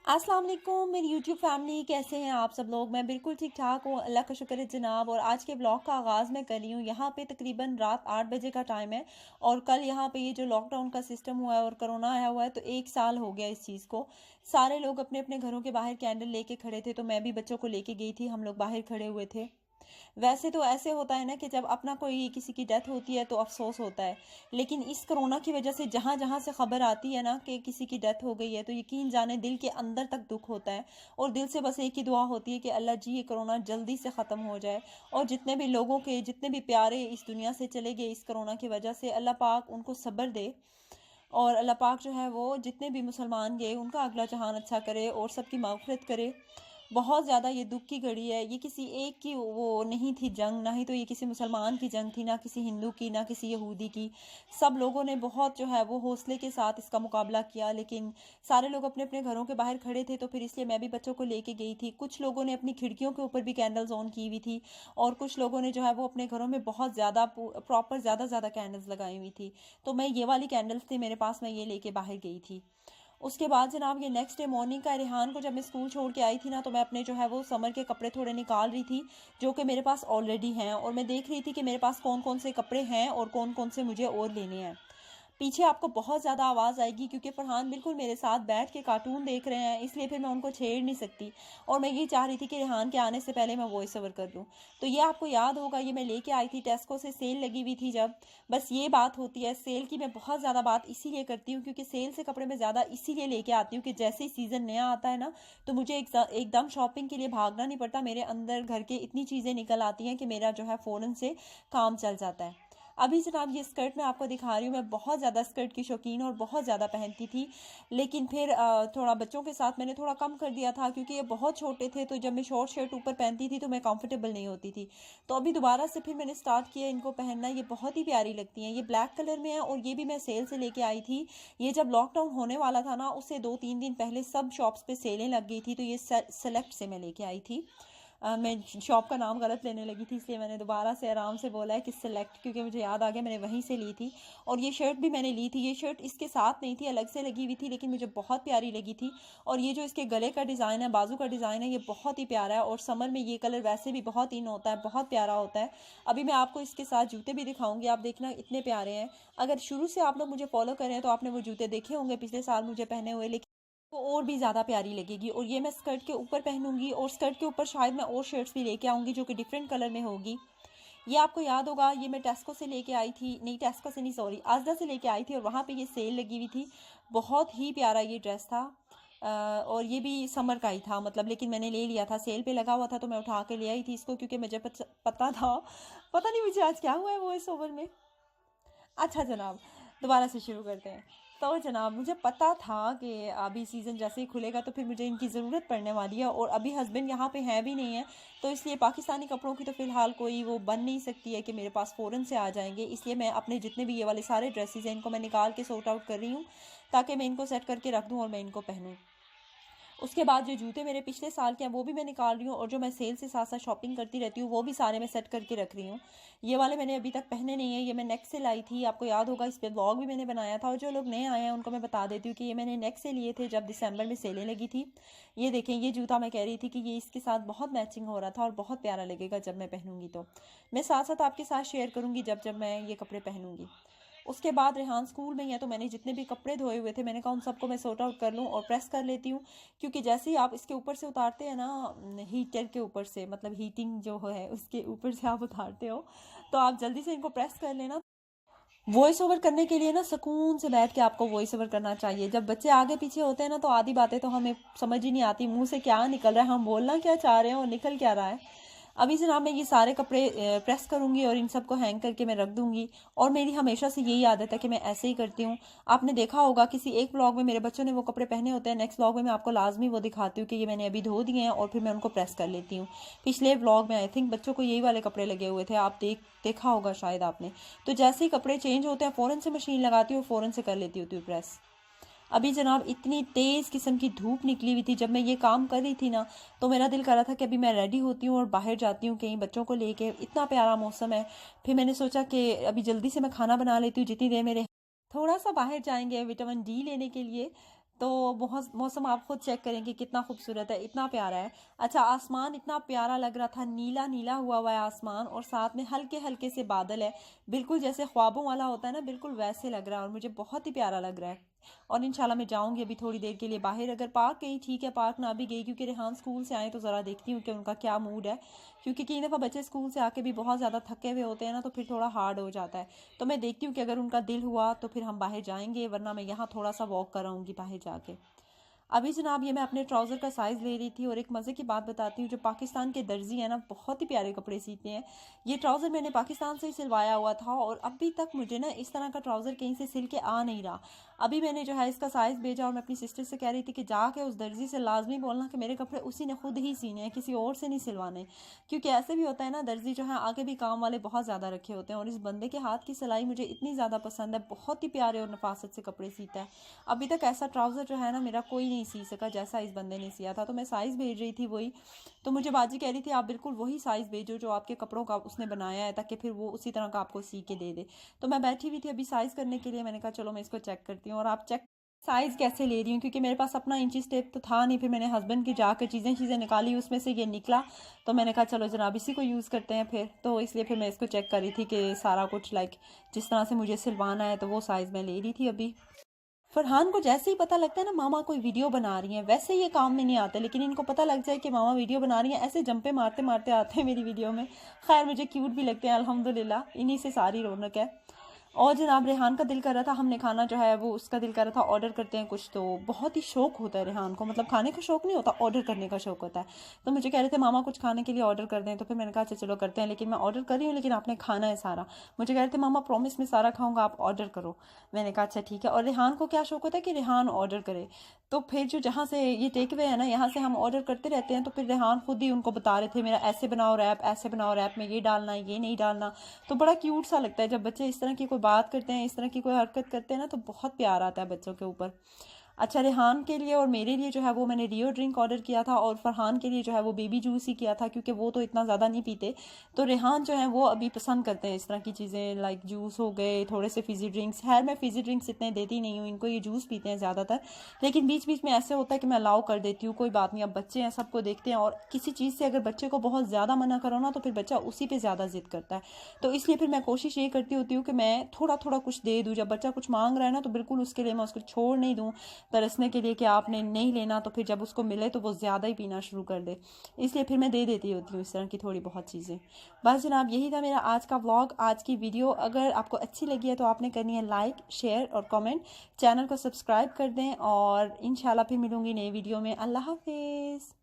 अस्सलाम वालेकुम मेरी यूट्यूब फैमिली, कैसे हैं आप सब लोग। मैं बिल्कुल ठीक ठाक हूँ, अल्लाह का शुक्र है जनाब। और आज के ब्लॉग का आगाज़ मैं कर रही हूँ। यहाँ पे तकरीबन रात 8 बजे का टाइम है और कल यहाँ पे ये जो लॉकडाउन का सिस्टम हुआ है और कोरोना आया हुआ है, तो 1 साल हो गया इस चीज़ को। सारे लोग अपने अपने घरों के बाहर कैंडल लेके खड़े थे, तो मैं भी बच्चों को लेके गई थी, हम लोग बाहर खड़े हुए थे। वैसे तो ऐसे होता है ना कि जब अपना कोई किसी की डेथ होती है तो अफसोस होता है, लेकिन इस कोरोना की वजह से जहाँ जहाँ से खबर आती है ना कि किसी की डेथ हो गई है, तो यकीन जाने दिल के अंदर तक दुख होता है। और दिल से बस एक ही दुआ होती है कि अल्लाह जी ये कोरोना जल्दी से ख़त्म हो जाए और जितने भी लोगों के जितने भी प्यारे इस दुनिया से चले गए इस कोरोना की वजह से, अल्लाह पाक उनको सब्र दे। और अल्लाह पाक जो है वो जितने भी मुसलमान गए उनका अगला जहान अच्छा करे और सबकी मग़फ़िरत करे। बहुत ज़्यादा ये दुख की घड़ी है, ये किसी एक की वो नहीं थी जंग, ना ही तो ये किसी मुसलमान की जंग थी, ना किसी हिंदू की, ना किसी यहूदी की। सब लोगों ने बहुत जो है वो हौसले के साथ इसका मुकाबला किया, लेकिन सारे लोग अपने अपने घरों के बाहर खड़े थे, तो फिर इसलिए मैं भी बच्चों को लेके गई थी। कुछ लोगों ने अपनी खिड़कियों के ऊपर भी कैंडल्स ऑन की हुई थी और कुछ लोगों ने जो है वो अपने घरों में बहुत ज़्यादा प्रॉपर ज़्यादा ज़्यादा कैंडल्स लगाई हुई थी। तो मैं ये वाली कैंडल्स थी मेरे पास, मैं ये लेके बाहर गई थी। उसके बाद जनाब ये नेक्स्ट डे मॉर्निंग का रिहान को जब मैं स्कूल छोड़ के आई थी ना, तो मैं अपने जो है वो समर के कपड़े थोड़े निकाल रही थी जो कि मेरे पास ऑलरेडी हैं, और मैं देख रही थी कि मेरे पास कौन कौन से कपड़े हैं और कौन कौन से मुझे और लेने हैं। पीछे आपको बहुत ज़्यादा आवाज़ आएगी क्योंकि फरहान बिल्कुल मेरे साथ बैठ के कार्टून देख रहे हैं, इसलिए फिर मैं उनको छेड़ नहीं सकती। और मैं ये चाह रही थी कि रेहान के आने से पहले मैं वॉइस ओवर कर दूँ। तो ये आपको याद होगा, ये मैं लेके आई थी, टेस्को से सेल लगी हुई थी जब। बस ये बात होती है सेल की, मैं बहुत ज़्यादा बात इसीलिए करती हूँ क्योंकि सेल से कपड़े मैं ज़्यादा इसीलिए लेके आती हूँ कि जैसे ही सीज़न नया आता है ना, तो मुझे एकदम शॉपिंग के लिए भागना नहीं पड़ता। मेरे अंदर घर के इतनी चीज़ें निकल आती हैं कि मेरा जो है फ़ौरन से काम चल जाता है। अभी जनाब ये स्कर्ट मैं आपको दिखा रही हूँ, मैं बहुत ज़्यादा स्कर्ट की शौकीन और बहुत ज़्यादा पहनती थी, लेकिन फिर थोड़ा बच्चों के साथ मैंने थोड़ा कम कर दिया था क्योंकि ये बहुत छोटे थे, तो जब मैं शॉर्ट शर्ट ऊपर पहनती थी तो मैं कंफर्टेबल नहीं होती थी। तो अभी दोबारा से फिर मैंने स्टार्ट किया इनको पहनना, ये बहुत ही प्यारी लगती हैं। ये ब्लैक कलर में है और ये भी मैं सेल से लेके आई थी। ये जब लॉकडाउन होने वाला था ना, उससे 2-3 दिन पहले सब शॉप्स पे सेलें लग गई थी, तो ये सेलेक्ट से मैं लेके आई थी। मैं शॉप का नाम गलत लेने लगी थी, इसलिए मैंने दोबारा से आराम से बोला है कि सिलेक्ट, क्योंकि मुझे याद आ गया मैंने वहीं से ली थी। और ये शर्ट भी मैंने ली थी, ये शर्ट इसके साथ नहीं थी, अलग से लगी हुई थी, लेकिन मुझे बहुत प्यारी लगी थी। और ये जो इसके गले का डिज़ाइन है, बाजू का डिज़ाइन है, ये बहुत ही प्यारा है और समर में ये कलर वैसे भी बहुत इन होता है, बहुत प्यारा होता है। अभी मैं आपको इसके साथ जूते भी दिखाऊंगी, आप देखना इतने प्यारे हैं। अगर शुरू से आप लोग मुझे फॉलो करें तो आपने वो जूते देखे होंगे पिछले साल मुझे पहने हुए, लेकिन वो और भी ज़्यादा प्यारी लगेगी। और ये मैं स्कर्ट के ऊपर पहनूंगी और स्कर्ट के ऊपर शायद मैं और शर्ट्स भी लेके आऊँगी जो कि डिफरेंट कलर में होगी। ये आपको याद होगा, ये मैं टेस्को से लेके आई थी, नहीं टेस्को से नहीं, सॉरी, आजदा से लेके आई थी और वहाँ पे ये सेल लगी हुई थी। बहुत ही प्यारा ये ड्रेस था। और ये भी समर का ही था मतलब, लेकिन मैंने ले लिया था, सेल पे लगा हुआ था तो मैं उठा के ले आई थी इसको क्योंकि मुझे पता था। पता नहीं मुझे आज क्या हुआ है वॉइस ओवर में। अच्छा जनाब, दोबारा से शुरू करते हैं। तो जनाब मुझे पता था कि अभी सीज़न जैसे ही खुलेगा तो फिर मुझे इनकी ज़रूरत पड़ने वाली है और अभी हस्बैंड यहाँ पे हैं भी नहीं है, तो इसलिए पाकिस्तानी कपड़ों की तो फ़िलहाल कोई वो बन नहीं सकती है कि मेरे पास फ़ौरन से आ जाएंगे। इसलिए मैं अपने जितने भी ये वाले सारे ड्रेसेस हैं इनको मैं निकाल के सॉर्ट आउट कर रही हूँ ताकि मैं इनको सेट करके रख दूँ और मैं इनको पहनूँ। उसके बाद जो जूते मेरे पिछले साल के हैं वो भी मैं निकाल रही हूँ और जो मैं सेल से साथ साथ शॉपिंग करती रहती हूँ वो भी सारे मैं सेट करके रख रही हूँ। ये वाले मैंने अभी तक पहने नहीं है, ये मैं नेक्स्ट से लाई थी, आपको याद होगा इस पे व्लॉग भी मैंने बनाया था। और जो लोग नए आए हैं उनको मैं बता देती हूँ कि ये मैंने नेक्स्ट से लिए थे जब दिसंबर में सेलें लगी थी। ये देखें, ये जूता मैं कह रही थी कि ये इसके साथ बहुत मैचिंग हो रहा था और बहुत प्यारा लगेगा जब मैं पहनूंगी। तो मैं साथ साथ आपके साथ शेयर करूँगी जब जब मैं ये कपड़े पहनूंगी। उसके बाद रेहान स्कूल में ही है, तो मैंने जितने भी कपड़े धोए हुए थे मैंने कहा उन सबको मैं सॉर्ट आउट कर लूँ और प्रेस कर लेती हूँ, क्योंकि जैसे ही आप इसके ऊपर से उतारते हैं ना, हीटर के ऊपर से, मतलब हीटिंग जो है उसके ऊपर से आप उतारते हो, तो आप जल्दी से इनको प्रेस कर लेना। वॉइस ओवर करने के लिए ना सुकून से बैठ के आपको वॉइस ओवर करना चाहिए। जब बच्चे आगे पीछे होते हैं ना तो आधी बातें तो हमें समझ ही नहीं आती, मुंह से क्या निकल रहा है, हम बोलना क्या चाह रहे हैं और निकल क्या रहा है। अभी जनाब मैं ये सारे कपड़े प्रेस करूंगी और इन सबको हैंग करके मैं रख दूंगी। और मेरी हमेशा से यही आदत है कि मैं ऐसे ही करती हूँ। आपने देखा होगा किसी एक ब्लॉग में मेरे बच्चों ने वो कपड़े पहने होते हैं, नेक्स्ट ब्लॉग में मैं आपको लाजमी वो दिखाती हूँ कि ये मैंने अभी धो दिए हैं और फिर मैं उनको प्रेस कर लेती हूँ। पिछले ब्लॉग में आई थिंक बच्चों को यही वाले कपड़े लगे हुए थे, आप देखा होगा शायद आपने। तो जैसे ही कपड़े चेंज होते हैं फ़ौरन से मशीन लगाती हूँ, फ़ौरन से कर लेती होती हूँ प्रेस। अभी जनाब इतनी तेज़ किस्म की धूप निकली हुई थी जब मैं ये काम कर रही थी ना, तो मेरा दिल कर रहा था कि अभी मैं रेडी होती हूँ और बाहर जाती हूँ कहीं बच्चों को लेके, इतना प्यारा मौसम है। फिर मैंने सोचा कि अभी जल्दी से मैं खाना बना लेती हूँ जितनी देर मेरे, थोड़ा सा बाहर जाएंगे विटामिन डी लेने के लिए। तो बहुत मौसम आप खुद चेक करें कि कितना खूबसूरत है, इतना प्यारा है। अच्छा, आसमान इतना प्यारा लग रहा था, नीला नीला हुआ है आसमान, और साथ में हल्के हल्के से बादल है, बिल्कुल जैसे ख्वाबों वाला होता है ना, बिल्कुल वैसे लग रहा है, और मुझे बहुत ही प्यारा लग रहा है। और इंशाल्लाह मैं जाऊंगी अभी थोड़ी देर के लिए बाहर, अगर पार्क गई ठीक है, पार्क ना भी गई, क्योंकि रेहान स्कूल से आए तो ज़रा देखती हूँ कि उनका क्या मूड है, क्योंकि कई दफ़ा बच्चे स्कूल से आके भी बहुत ज़्यादा थके हुए होते हैं ना, तो फिर थोड़ा हार्ड हो जाता है। तो मैं देखती हूँ कि अगर उनका दिल हुआ तो फिर हम बाहर जाएंगे, वरना मैं यहाँ थोड़ा सा वॉक कराऊंगी बाहर जाके। अभी जनाब ये मैं अपने ट्राउज़र का साइज़ ले रही थी, और एक मज़े की बात बताती हूँ, जो पाकिस्तान के दर्जी है ना, बहुत ही प्यारे कपड़े सीते हैं। ये ट्राउज़र मैंने पाकिस्तान से ही सिलवाया हुआ था, और अभी तक मुझे ना इस तरह का ट्राउज़र कहीं से सिल के आ नहीं रहा। अभी मैंने जो है इसका साइज़ भेजा, और मैं अपनी सिस्टर से कह रही थी कि जाके उस दर्जी से लाजमी बोलना कि मेरे कपड़े उसी ने खुद ही सीने हैं, किसी और से नहीं सिलवाने। क्योंकि ऐसे भी होता है ना, दर्जी जो है आगे भी काम वाले बहुत ज़्यादा रखे होते हैं, और इस बंदे के हाथ की सिलाई मुझे इतनी ज़्यादा पसंद है, बहुत ही प्यारे और नफासत से कपड़े सीता है। अभी तक ऐसा ट्राउज़र जो है ना मेरा कोई नहीं सी सका जैसा इस बंदे ने सिया था। तो मैं साइज़ भेज रही थी वही, तो मुझे बाजी कह रही थी आप बिल्कुल वही साइज़ भेजो जो आपके कपड़ों का उसने बनाया है, ताकि फिर वो उसी तरह का आपको सी के दे दे। तो मैं बैठी हुई थी अभी साइज़ करने के लिए, मैंने कहा चलो मैं इसको चेक करती हूँ। और आप चेक साइज़ कैसे ले रही हूँ, क्योंकि मेरे पास अपना इंची टेप तो था नहीं, फिर मैंने हस्बैंड की जाकर चीज़ें निकाली, उसमें से ये निकला, तो मैंने कहा चलो जनाब इसी को यूज़ करते हैं फिर। तो इसलिए फिर मैं इसको चेक कर रही थी कि सारा कुछ लाइक जिस तरह से मुझे सिलवाना है, तो वो साइज़ मैं ले रही थी अभी। फरहान को जैसे ही पता लगता है ना मामा कोई वीडियो बना रही हैं, वैसे ये काम में नहीं आते, लेकिन इनको पता लग जाए कि मामा वीडियो बना रही हैं, ऐसे जंपे मारते मारते आते हैं मेरी वीडियो में। खैर मुझे क्यूट भी लगते हैं अल्हम्दुलिल्लाह, इन्हीं से सारी रौनक है। और जनाब रेहान का दिल कर रहा था, हमने खाना जो है वो उसका दिल कर रहा था ऑर्डर करते हैं कुछ, तो बहुत ही शौक होता है रेहान को, मतलब खाने का शौक नहीं होता, ऑर्डर करने का शौक होता है। तो मुझे कह रहे थे मामा कुछ खाने के लिए ऑर्डर कर दें, तो फिर मैंने कहा अच्छा चलो करते हैं, लेकिन मैं ऑर्डर कर रही हूँ, लेकिन आपने खाना है सारा। मुझे कह रहे थे मामा प्रॉमिस में सारा खाऊंगा, आप ऑर्डर करो। मैंने कहा अच्छा ठीक है। और रेहान को क्या शौक होता है कि रेहान ऑर्डर करे, तो फिर जो जहाँ से ये टेक वे है ना, यहाँ से हम ऑर्डर करते रहते हैं, तो फिर रेहान खुद ही उनको बता रहे थे मेरा ऐसे बनाओ रैप, ऐसे बनाओ रैप में ये डालना ये नहीं डालना। तो बड़ा क्यूट सा लगता है जब बच्चे इस तरह की कोई बात करते हैं, इस तरह की कोई हरकत करते हैं ना, तो बहुत प्यार आता है बच्चों के ऊपर। अच्छा, रेहान के लिए और मेरे लिए जो है वो मैंने रियो ड्रिंक ऑर्डर किया था, और फरहान के लिए जो है वो बेबी जूस ही किया था, क्योंकि वो तो इतना ज़्यादा नहीं पीते। तो रेहान जो है वो अभी पसंद करते हैं इस तरह की चीज़ें, लाइक जूस हो गए, थोड़े से फिजी ड्रिंक्स। खैर मैं फिजी ड्रिंक्स इतने देती नहीं हूँ इनको, ये जूस पीते हैं ज़्यादातर, लेकिन बीच बीच में ऐसे होता है कि मैं अलाउ कर देती हूँ, कोई बात नहीं, अब बच्चे हैं सबको देखते हैं, और किसी चीज़ से अगर बच्चे को बहुत ज़्यादा मना करो ना, तो फिर बच्चा उसी पर ज़्यादा जिद करता है। तो इसलिए फिर मैं कोशिश ये करती होती हूँ कि मैं थोड़ा थोड़ा कुछ दे दूँ, जब बच्चा कुछ मांग रहा है ना, तो बिल्कुल उसके लिए मैं उसको छोड़ नहीं दूँ तरसने के लिए कि आपने नहीं लेना, तो फिर जब उसको मिले तो वो ज़्यादा ही पीना शुरू कर दे। इसलिए फिर मैं दे देती होती हूँ इस तरह की थोड़ी बहुत चीज़ें। बस जनाब यही था मेरा आज का व्लॉग, आज की वीडियो। अगर आपको अच्छी लगी है तो आपने करनी है लाइक शेयर और कमेंट, चैनल को सब्सक्राइब कर दें, और इंशाल्लाह फिर मिलूंगी नई वीडियो में। अल्लाह हाफिज़।